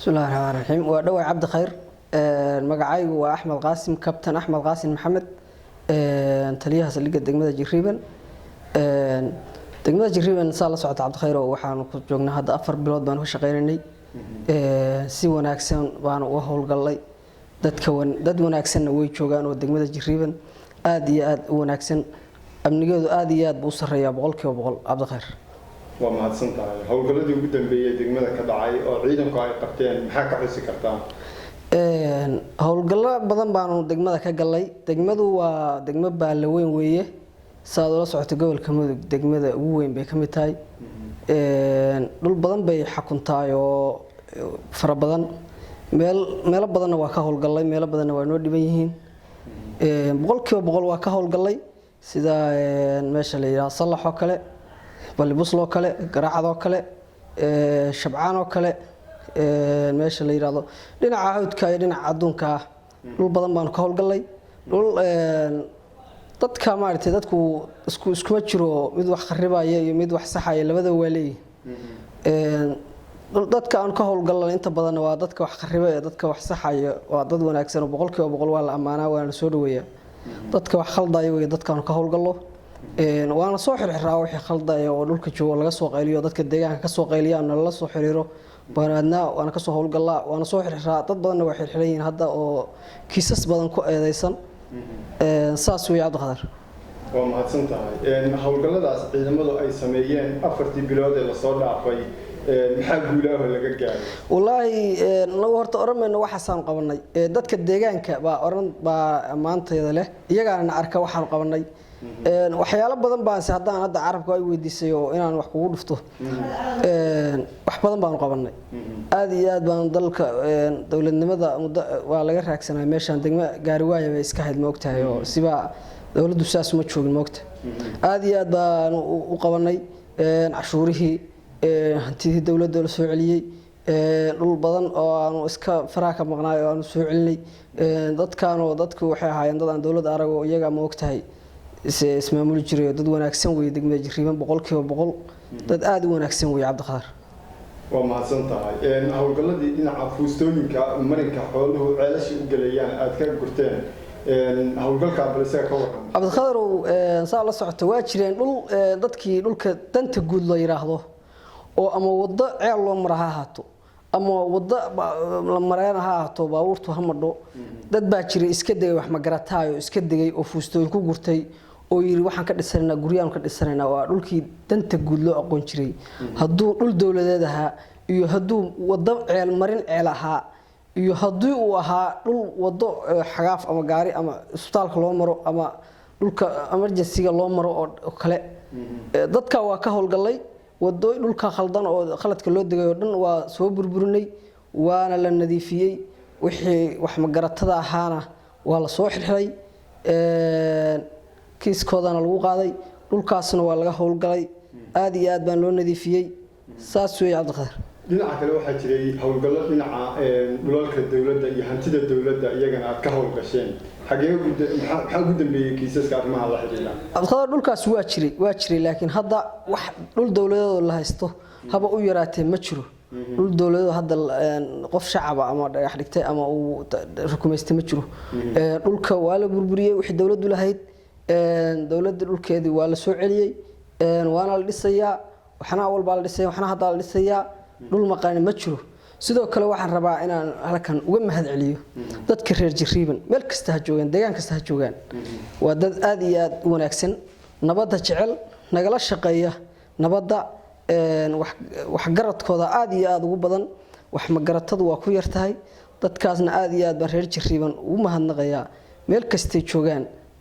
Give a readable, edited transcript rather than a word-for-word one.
بسم الله الرحمن الرحيم ودوي عبد خير magacaygu waa Axmed Qaasim Captain Axmed Qaasim Maxamed taliyaha saldhigga degmada Jiriban degmada Jiriban sala socota Cabdi Khayr oo waxaan ku joognaa hadda 4 bilood baan ku shaqeynay si wanaagsan baan u howlgalay dad wanaagsan way joogaan oo degmada Jiriban aad iyo aad u wanaagsan amnigeedu aad iyo aad buu sareeyaa 100% Cabdi Khayr waa mahadsan tahay howlgaladii ugu dambeeyay degmada ka dhacay oo ciidanku ay qabteen maxaa ka xusi kartaa howlgalo badan baan degmada ka galay degmadu waa degmo baalaweyn weeye saad la socota gobolka Mudug degmada ugu weyn bay kamid tahay dhul badan bay xakuntaay oo fara badan meel badan waa ka howlgalay meel badan waa noo dhiban yihiin 100% waa ka howlgalay sida meesha la yiraahdo Salax oo kale balbus loo kale garaacad oo kale shabcaan oo kale meesha la yiraahdo dhinaca hawdka iyo dhinaca adduunka dhul badan baan ka howlgalay dhul dadka maartay dadku isku jiro mid wax kharibaya iyo mid wax saxaya labada waalay dadka aan ka howlgalay inta badan waa dadka wax kharibaya dadka wax saxaya waa dad wanaagsan oo 100% waa la amaanaa waana soo dhaweeyaa dadka wax khaldaya way dadka aan ka howlgalo waana soo xirxiraa wixii khaldaya oo dhulka joogo laga soo qayliyo dadka deegaanka ka soo qayliyaan la soo xiriiro waana ka soo howlgalaa waana soo xirxiraa dad badan way xirxilayeen hadda oo kiisas badan ku eedeysan saas way Cabdi Khayr waa mahadsan tahay howlgaladaas ciidamadu ay sameeyeen 4 bilood ee la soo dhaafay maxaa guulaha laga gaaray wallahi nagu horta oranayna waxa saan qabanay dadka deegaanka baa amaanteeda leh iyagaana arka waxaan qabanay waxyaalo badan baan si hadaan hadda carabka ay weydiisay oo inaan wax kugu dhufto wax badan baan qabanay aad iyo aad baan dalka dawladnimada waa laga raagsanay meeshan degmo gaari waaya bay iska hayd moogtahay oo siba dawladdu saas ma joogin moogta aad iyo aad baan u qabanay cashuurihii hantidii dawladda la soo celiyay dhul badan oo aan iska faraaka maqnaay oo aan soo celinay dadku waxay ahaayeen dad aan dawladda arago iyaga moogtahay ismaamul jiray dad wanaagsan way degmada Jiriban 100% dad aad u wanaagsan way Cabdi Khayr waa mahadsan tahay howlgaladii dhinaca fuustooyinka marinka xooluhu ceelasha u galayaan aad ka gurteen howlgalka balse ka waran Cabdi Khayr saa la socota waa jireen dadkii dhulka danta guud la yiraahdo oo ama wada ceel loo maraha haato ama wada la marayna haato baabuurtu hamadho dad baa jiray iska degay wax ma garataayo iska degay oo fuustooyin ku gurtay oo yiri waxaan ka dhisanaynaa guriyaan ka dhisanaynaa waa dhulkii danta guud loo aqoon jiray haduu dhul dawladeed ahaa iyo haduu wada ceel marin ceel ahaa iyo hadii uu ahaa dhul wado xagaaf ama gaari ama isbitaalka loo maro ama dhulka emergency-ga loo maro oo kale dadka waa ka howlgalay wado dhulka khaldan oo khaladka loo degay oo dhan waa soo burburinay waana la nadiifiyay wixii wax ma garatada ahaana waa la soo xirxiray kiiskoodana lagu qaaday dhulkaasna waa laga howlgalay aad iyo aad baan loo nadiifiyay saas way Cabdi Khayr dhinaca kale waxa jiray howlgallo dhinaca dhulalka dawladda iyo hantida dawladda iyagana aad ka howlgasheen xagee maxaa ugu dambeeyay kiisaska arrimaha la xiriira Cabdi Khayr dhulkaas waa jiray laakiin hadda wax dhul dawladeed la haysto haba u yaraatee ma jiro dhul dawladeed hadda qof shacab ama dhagax dhigtay ama uu rukumeystay ma jiro dhulka waa la burburiyay wixii dawladdu lahayd dawladda dhulkeedii waa la soo celiyay waana la dhisayaa waxna walba la dhisay waxna hadda la dhisayaa dhul maqaan ma jiro sidoo kale waxaan rabaa inaan halkan uga mahad celiyo dadka reer Jiriban meel kasta ha joogan deegaan kasta ha joogan waa dad aad iyo aad u wanaagsan nabadda jecel nagala shaqeeya nabadda wax garadkooda aad iyo aad ugu badan wax ma garatadu waa ku yartahay dadkaasna aad iyo aad baan reer Jiriban ugu mahadnaqayaa meel kasta joogan